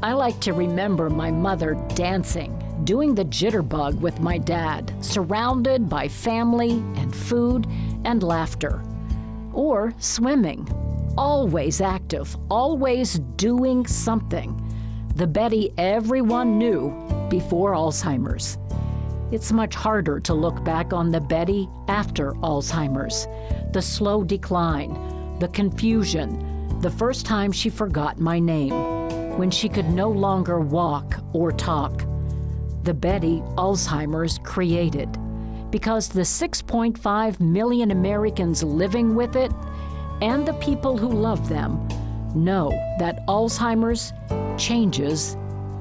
I like to remember my mother dancing, doing the jitterbug with my dad, surrounded by family and food and laughter. Or swimming, always active, always doing something. The Betty everyone knew before Alzheimer's. It's much harder to look back on the Betty after Alzheimer's. The slow decline, the confusion, the first time she forgot my name, when she could no longer walk or talk. The Betty Alzheimer's created, because the 6.5 million Americans living with it and the people who love them know that Alzheimer's changes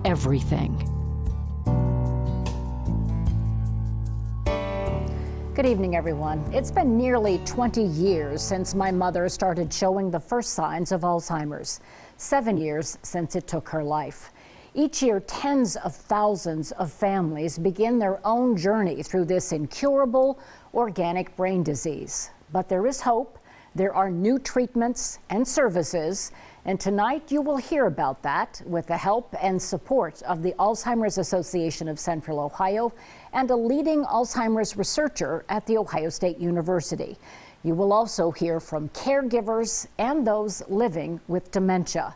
everything. Good evening, everyone. It's been nearly 20 years since my mother started showing the first signs of Alzheimer's. 7 years since it took her life. Each year, tens of thousands of families begin their own journey through this incurable organic brain disease. But there is hope. There are new treatments and services, and tonight you will hear about that with the help and support of the Alzheimer's Association of Central Ohio and a leading Alzheimer's researcher at The Ohio State University. You will also hear from caregivers and those living with dementia.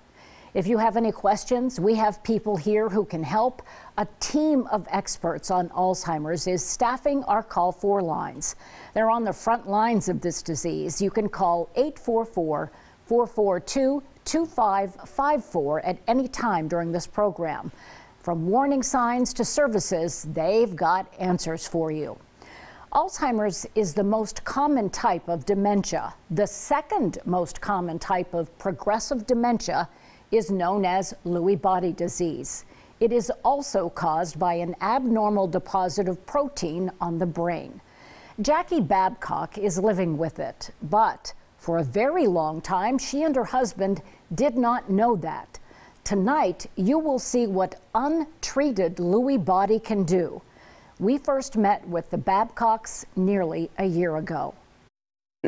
If you have any questions, we have people here who can help. A team of experts on Alzheimer's is staffing our Call 4 lines. They're on the front lines of this disease. You can call 844-442-2554 at any time during this program. From warning signs to services, they've got answers for you. Alzheimer's is the most common type of dementia. The second most common type of progressive dementia is known as Lewy body disease. It is also caused by an abnormal deposit of protein on the brain. Jackie Babcock is living with it, but for a very long time, she and her husband did not know that. Tonight, you will see what untreated Lewy body can do. We first met with the Babcocks nearly a year ago.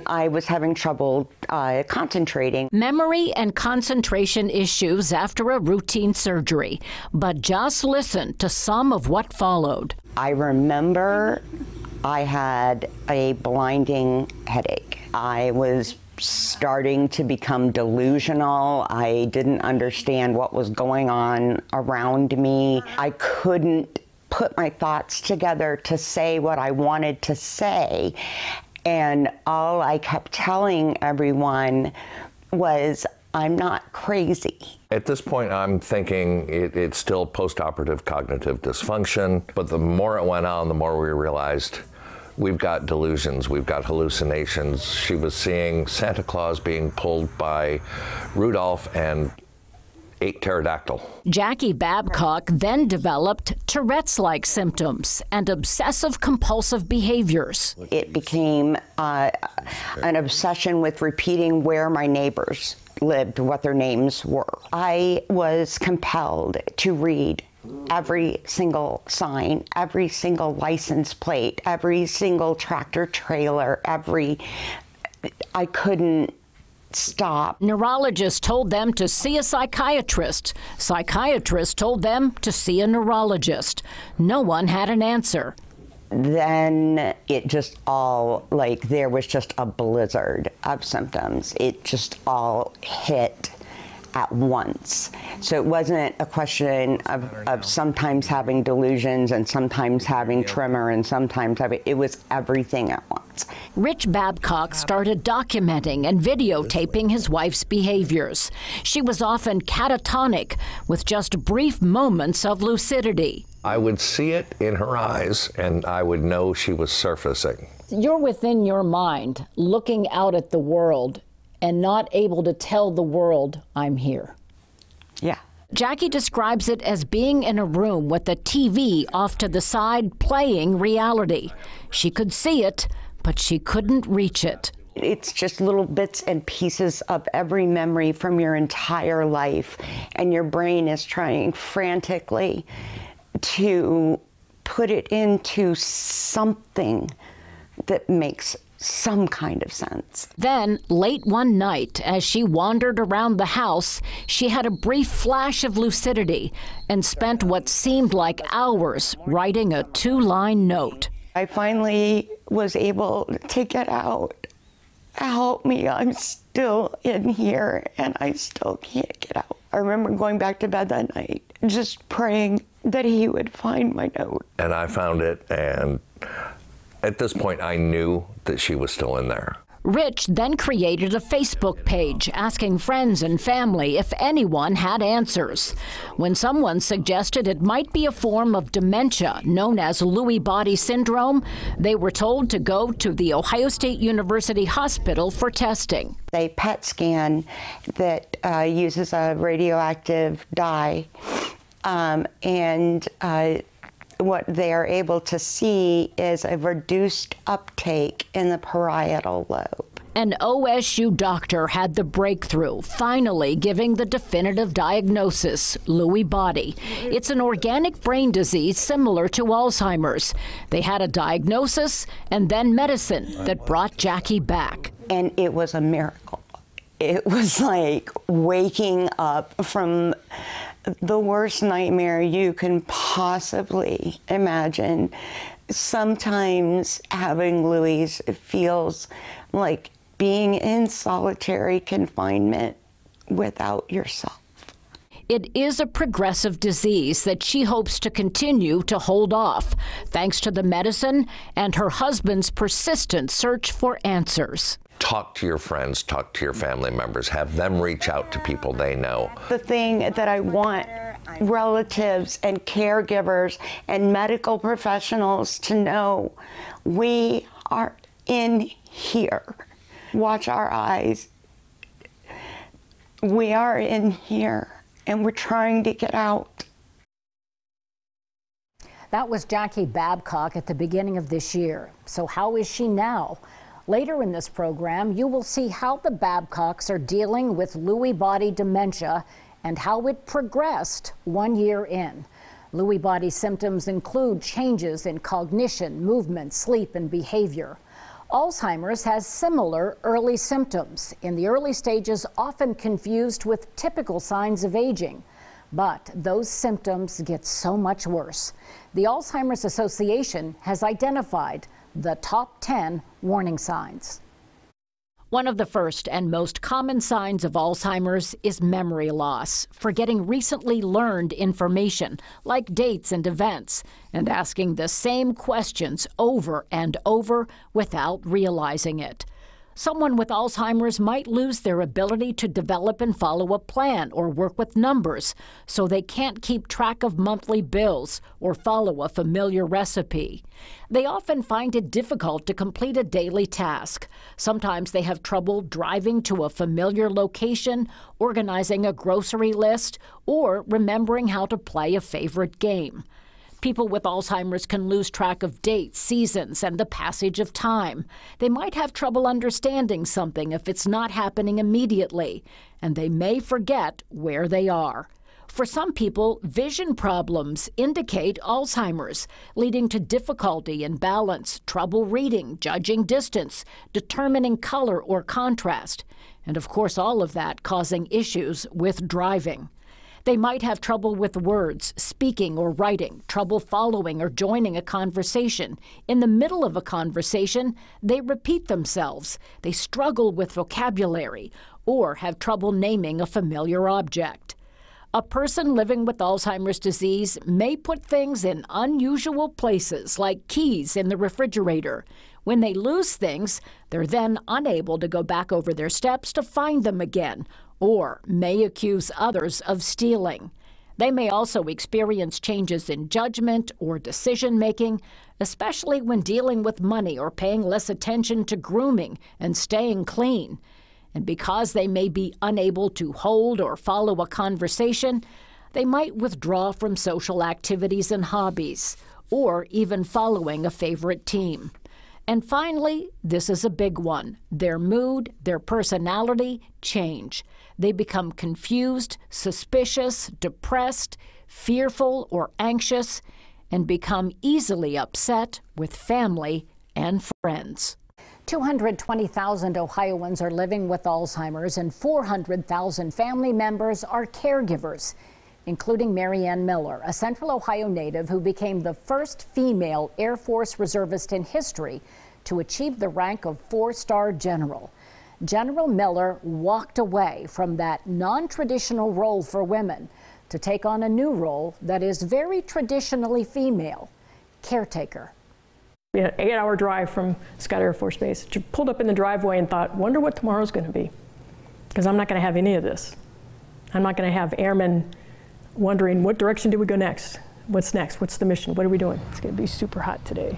I was having trouble concentrating. Memory and concentration issues after a routine surgery. But just listen to some of what followed. I remember I had a blinding headache. I was starting to become delusional. I didn't understand what was going on around me. I couldn't put my thoughts together to say what I wanted to say. And all I kept telling everyone was, I'm not crazy. At this point, I'm thinking it's still post-operative cognitive dysfunction, but the more it went on, the more we realized we've got delusions, we've got hallucinations. She was seeing Santa Claus being pulled by Rudolph and ate pterodactyl. Jackie Babcock then developed Tourette's-like symptoms and obsessive-compulsive behaviors. It became an obsession with repeating where my neighbors lived, what their names were. I was compelled to read every single sign, every single license plate, every single tractor trailer, I couldn't stop. Neurologists told them to see a psychiatrist. Psychiatrists told them to see a neurologist. No one had an answer. Then it just all, there was just a blizzard of symptoms. It just all hit at once. So it wasn't a question of sometimes having delusions and sometimes having tremor and sometimes it was everything at once. Rich Babcock started documenting and videotaping his wife's behaviors. She was often catatonic with just brief moments of lucidity. I would see it in her eyes and I would know she was surfacing. You're within your mind, looking out at the world and not able to tell the world, I'm here. Yeah. Jackie describes it as being in a room with a TV off to the side playing reality. She could see it, but she couldn't reach it. It's just little bits and pieces of every memory from your entire life, and your brain is trying frantically to put it into something that makes some kind of sense. Then, late one night, as she wandered around the house, she had a brief flash of lucidity and spent what seemed like hours writing a 2-line note. I finally was able to get out. Help me, I'm still in here and I still can't get out. I remember going back to bed that night, just praying that he would find my note. And I found it, and at this point I knew that she was still in there. Rich then created a Facebook page asking friends and family if anyone had answers. When someone suggested it might be a form of dementia known as Lewy body syndrome, they were told to go to the Ohio State University Hospital for testing. A PET scan that uses a radioactive dye, and what they are able to see is a reduced uptake in the parietal lobe. An OSU doctor had the breakthrough, finally giving the definitive diagnosis, Lewy body. It's an organic brain disease similar to Alzheimer's. They had a diagnosis and then medicine that brought Jackie back. And it was a miracle. It was like waking up from the worst nightmare you can possibly imagine. Sometimes having Lewy's feels like being in solitary confinement without yourself. It is a progressive disease that she hopes to continue to hold off, thanks to the medicine and her husband's persistent search for answers. Talk to your friends, talk to your family members, have them reach out to people they know. The thing that I want relatives and caregivers and medical professionals to know, we are in here. Watch our eyes. We are in here and we're trying to get out. That was Jackie Babcock at the beginning of this year. So how is she now? Later in this program, you will see how the Babcocks are dealing with Lewy body dementia and how it progressed 1 year in. Lewy body symptoms include changes in cognition, movement, sleep, and behavior. Alzheimer's has similar early symptoms, in the early stages often confused with typical signs of aging. But those symptoms get so much worse. The Alzheimer's Association has identified the top 10 warning signs. One of the first and most common signs of Alzheimer's is memory loss, forgetting recently learned information like dates and events, and asking the same questions over and over without realizing it. Someone with Alzheimer's might lose their ability to develop and follow a plan or work with numbers, so they can't keep track of monthly bills or follow a familiar recipe. They often find it difficult to complete a daily task. Sometimes they have trouble driving to a familiar location, organizing a grocery list, or remembering how to play a favorite game. People with Alzheimer's can lose track of dates, seasons, and the passage of time. They might have trouble understanding something if it's not happening immediately, and they may forget where they are. For some people, vision problems indicate Alzheimer's, leading to difficulty in balance, trouble reading, judging distance, determining color or contrast, and of course all of that causing issues with driving. They might have trouble with words, speaking or writing, trouble following or joining a conversation. In the middle of a conversation, they repeat themselves. They struggle with vocabulary or have trouble naming a familiar object. A person living with Alzheimer's disease may put things in unusual places, like keys in the refrigerator. When they lose things, they're then unable to go back over their steps to find them again, or may accuse others of stealing. They may also experience changes in judgment or decision-making, especially when dealing with money or paying less attention to grooming and staying clean. And because they may be unable to hold or follow a conversation, they might withdraw from social activities and hobbies, or even following a favorite team. And finally, this is a big one. Their mood, their personality change. They become confused, suspicious, depressed, fearful, or anxious, and become easily upset with family and friends. 220,000 Ohioans are living with Alzheimer's, and 400,000 family members are caregivers, including Marianne Miller, a Central Ohio native who became the first female Air Force reservist in history to achieve the rank of 4-star general. General Miller walked away from that non-traditional role for women to take on a new role that is very traditionally female: caretaker. We had an 8-hour drive from Scott Air Force Base. Pulled up in the driveway and thought, wonder what tomorrow's going to be, because I'm not going to have any of this. I'm not going to have airmen wondering, what direction do we go next? What's next? What's the mission? What are we doing? It's going to be super hot today.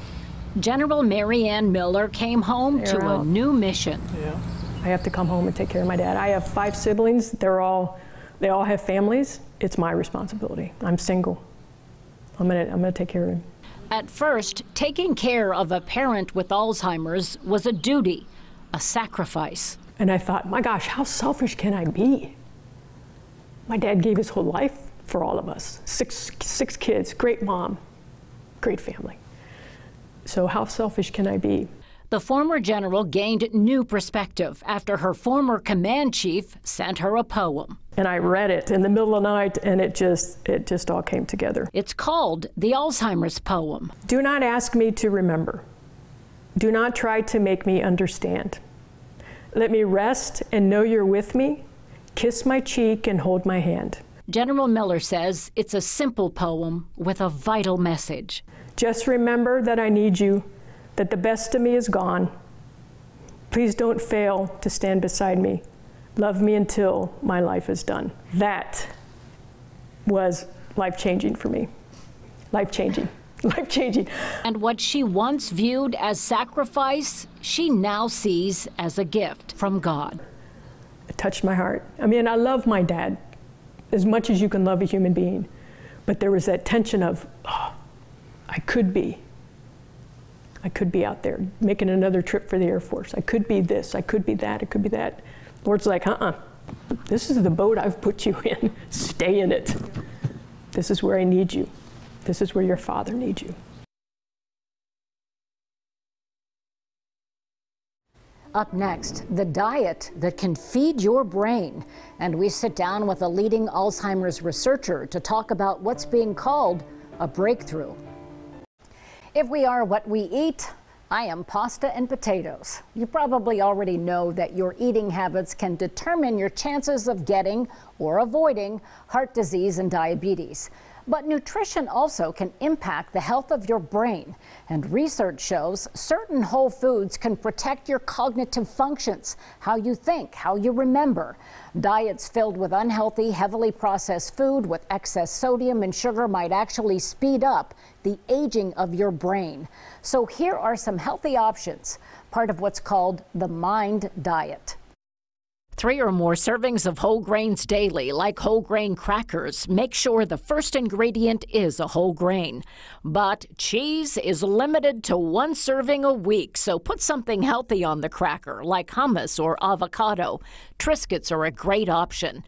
General Marianne Miller came home to a new mission. Yeah. I have to come home and take care of my dad. I have 5 siblings. They all have families. It's my responsibility. I'm single. I'm gonna take care of him. At first, taking care of a parent with Alzheimer's was a duty, a sacrifice. And I thought, my gosh, how selfish can I be? My dad gave his whole life for all of us. Six kids, great mom, great family. So how selfish can I be? The former general gained new perspective after her former command chief sent her a poem. And I read it in the middle of the night, and it just all came together. It's called the Alzheimer's poem. Do not ask me to remember. Do not try to make me understand. Let me rest and know you're with me. Kiss my cheek and hold my hand. General Miller says it's a simple poem with a vital message. Just remember that I need you, that the best of me is gone. Please don't fail to stand beside me. Love me until my life is done. That was life-changing for me. Life-changing. Life-changing. And what she once viewed as sacrifice, she now sees as a gift from God. It touched my heart. I mean, I love my dad as much as you can love a human being. But there was that tension of, oh, I could be out there making another trip for the Air Force. I could be this, I could be that, it could be that. Lord's like, this is the boat I've put you in. Stay in it. This is where I need you. This is where your father needs you. Up next, the diet that can feed your brain. And we sit down with a leading Alzheimer's researcher to talk about what's being called a breakthrough. If we are what we eat, I am pasta and potatoes. You probably already know that your eating habits can determine your chances of getting or avoiding heart disease and diabetes. But nutrition also can impact the health of your brain. And research shows certain whole foods can protect your cognitive functions, how you think, how you remember. Diets filled with unhealthy, heavily processed food with excess sodium and sugar might actually speed up the aging of your brain. So here are some healthy options, part of what's called the MIND diet. 3 or more servings of whole grains daily, like whole grain crackers. Make sure the first ingredient is a whole grain. But cheese is limited to 1 serving a week, so put something healthy on the cracker, like hummus or avocado. Triscuits are a great option.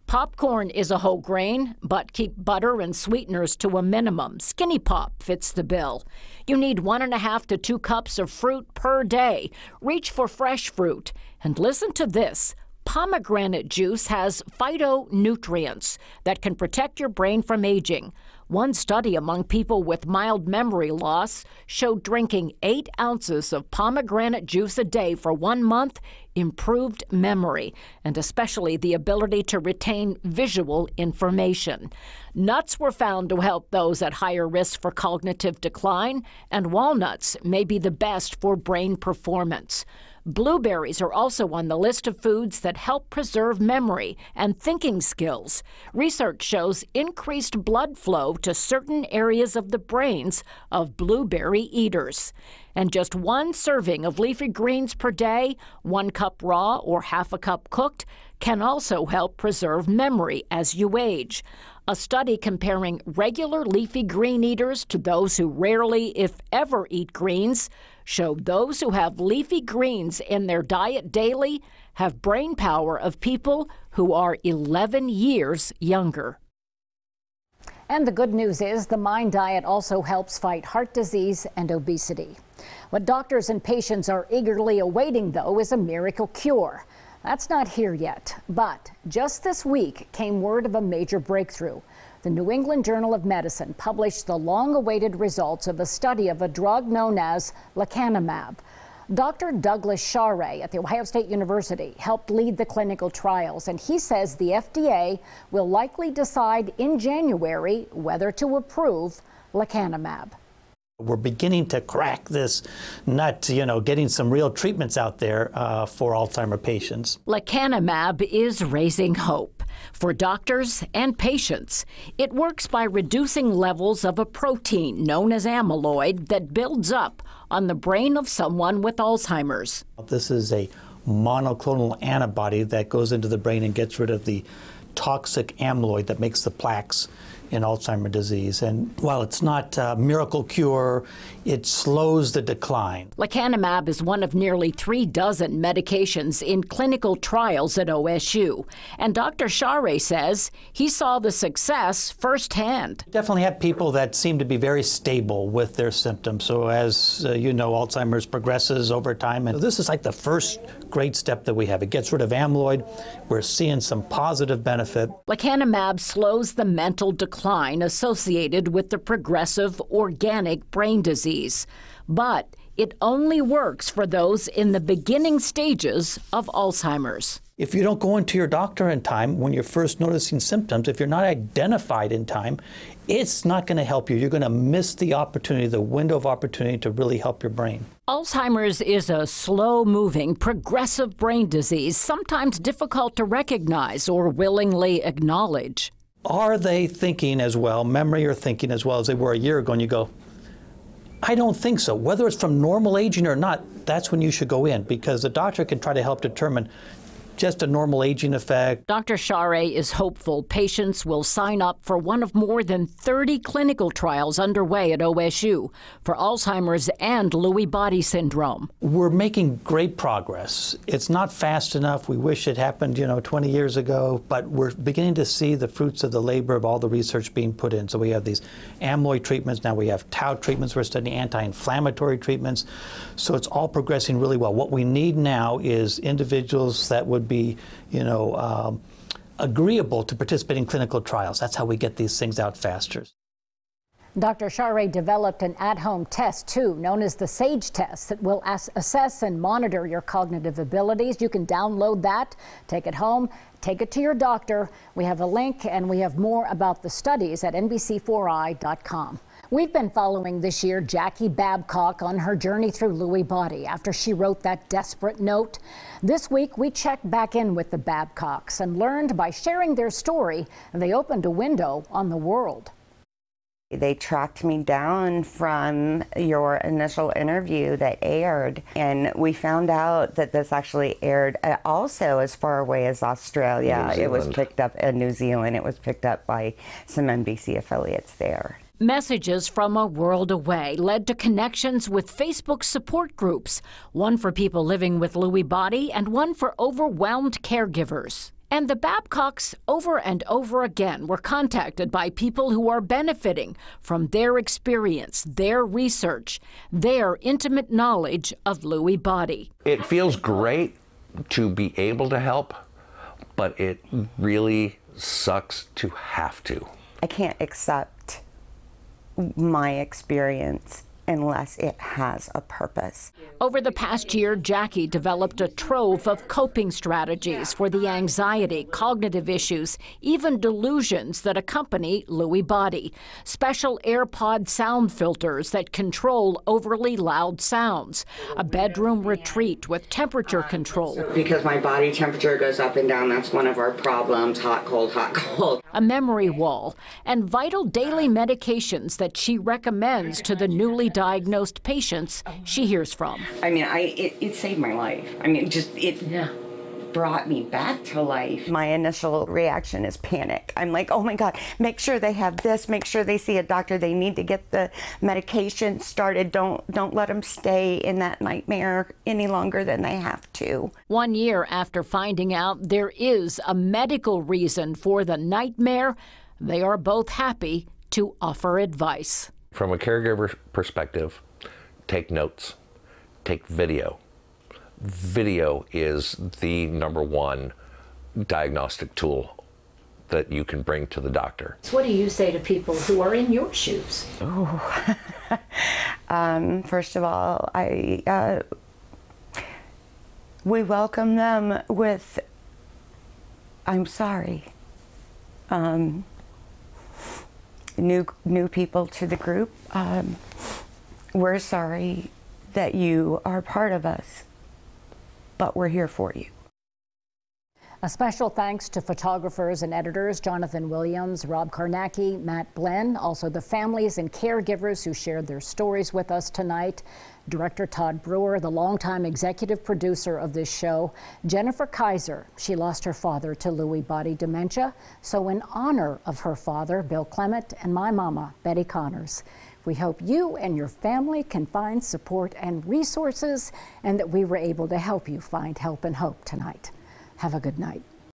Popcorn is a whole grain, but keep butter and sweeteners to a minimum. Skinny Pop fits the bill. You need 1.5 to 2 cups of fruit per day. Reach for fresh fruit. And listen to this. Pomegranate juice has phytonutrients that can protect your brain from aging. One study among people with mild memory loss showed drinking 8 ounces of pomegranate juice a day for 1 month improved memory, and especially the ability to retain visual information. Nuts were found to help those at higher risk for cognitive decline, and walnuts may be the best for brain performance. Blueberries are also on the list of foods that help preserve memory and thinking skills. Research shows increased blood flow to certain areas of the brains of blueberry eaters. And just 1 serving of leafy greens per day, 1 cup raw or half a cup cooked, can also help preserve memory as you age. A study comparing regular leafy green eaters to those who rarely, if ever, eat greens showed those who have leafy greens in their diet daily have brain power of people who are 11 years younger. And the good news is the MIND diet also helps fight heart disease and obesity. What doctors and patients are eagerly awaiting, though, is a miracle cure. That's not here yet, but just this week came word of a major breakthrough. The New England Journal of Medicine published the long-awaited results of a study of a drug known as lecanemab. Dr. Douglas Share at The Ohio State University helped lead the clinical trials, and he says the FDA will likely decide in January whether to approve lecanemab. We're beginning to crack this nut, getting some real treatments out there for Alzheimer patients. Lecanemab is raising hope for doctors and patients. It works by reducing levels of a protein known as amyloid that builds up on the brain of someone with Alzheimer's. This is a monoclonal antibody that goes into the brain and gets rid of the toxic amyloid that makes the plaques in Alzheimer's disease. And while it's not a miracle cure, it slows the decline. Lecanemab is one of nearly 36 medications in clinical trials at OSU. And Dr. Share says he saw the success firsthand. We definitely have people that seem to be very stable with their symptoms. So as Alzheimer's progresses over time. And this is like the first great step that we have. It gets rid of amyloid. We're seeing some positive benefit. Lecanemab slows the mental decline associated with the progressive organic brain disease. But it only works for those in the beginning stages of Alzheimer's. If you don't go into your doctor in time when you're first noticing symptoms, if you're not identified in time, it's not going to help you. You're going to miss the opportunity, the window of opportunity to really help your brain. Alzheimer's is a slow-moving, progressive brain disease, sometimes difficult to recognize or willingly acknowledge. Are they thinking as well, memory or thinking as well as they were a year ago? And you go, I don't think so. Whether it's from normal aging or not, that's when you should go in, because the doctor can try to help determine just a normal aging effect. Dr. Share is hopeful patients will sign up for one of more than 30 clinical trials underway at OSU for Alzheimer's and Lewy body syndrome. We're making great progress. It's not fast enough. We wish it happened, 20 years ago, but we're beginning to see the fruits of the labor of all the research being put in. So we have these amyloid treatments. Now we have tau treatments. We're studying anti-inflammatory treatments. So it's all progressing really well. What we need now is individuals that would be, agreeable to participate in clinical trials. That's how we get these things out faster. Dr. Share developed an at-home test, too, known as the SAGE test, that will assess and monitor your cognitive abilities. You can download that, take it home, take it to your doctor. We have a link, and we have more about the studies at NBC4i.com. We've been following this year Jackie Babcock on her journey through Lewy body after she wrote that desperate note. This week, we checked back in with the Babcocks and learned by sharing their story, they opened a window on the world. They tracked me down from your initial interview that aired, and we found out that this actually aired also as far away as Australia. It was picked up in New Zealand. It was picked up by some NBC affiliates there. Messages from a world away led to connections with Facebook support groups, one for people living with Lewy body and one for overwhelmed caregivers. And the Babcocks over and over again were contacted by people who are benefiting from their experience, their research, their intimate knowledge of Lewy body. It feels great to be able to help, but it really sucks to have to. I can't accept my experience unless it has a purpose. Over the past year, Jackie developed a trove of coping strategies for the anxiety, cognitive issues, even delusions that accompany Lewy body. Special AirPod sound filters that control overly loud sounds. A bedroom retreat with temperature control. Because my body temperature goes up and down, that's one of our problems, hot, cold, hot, cold. A memory wall, and vital daily medications that she recommends to the newly diagnosed patients she hears from. I mean, it saved my life. I mean, it brought me back to life. My initial reaction is panic. I'm like, oh my God, make sure they have this, make sure they see a doctor. They need to get the medication started. Don't let them stay in that nightmare any longer than they have to. 1 year after finding out there is a medical reason for the nightmare, they are both happy to offer advice. From a caregiver perspective, take notes. take video. Video is the #1 diagnostic tool that you can bring to the doctor. What do you say to people who are in your shoes? First of all, we welcome them with, I'm sorry. New people to the group, we're sorry that you are part of us, but we're here for you. A special thanks to photographers and editors Jonathan Williams, Rob Karnacki, Matt Glenn, also the families and caregivers who shared their stories with us tonight. Director Todd Brewer, the longtime executive producer of this show. Jennifer Kaiser, she lost her father to Lewy body dementia. So in honor of her father, Bill Clement, and my mama, Betty Connors, we hope you and your family can find support and resources, and that we were able to help you find help and hope tonight. Have a good night.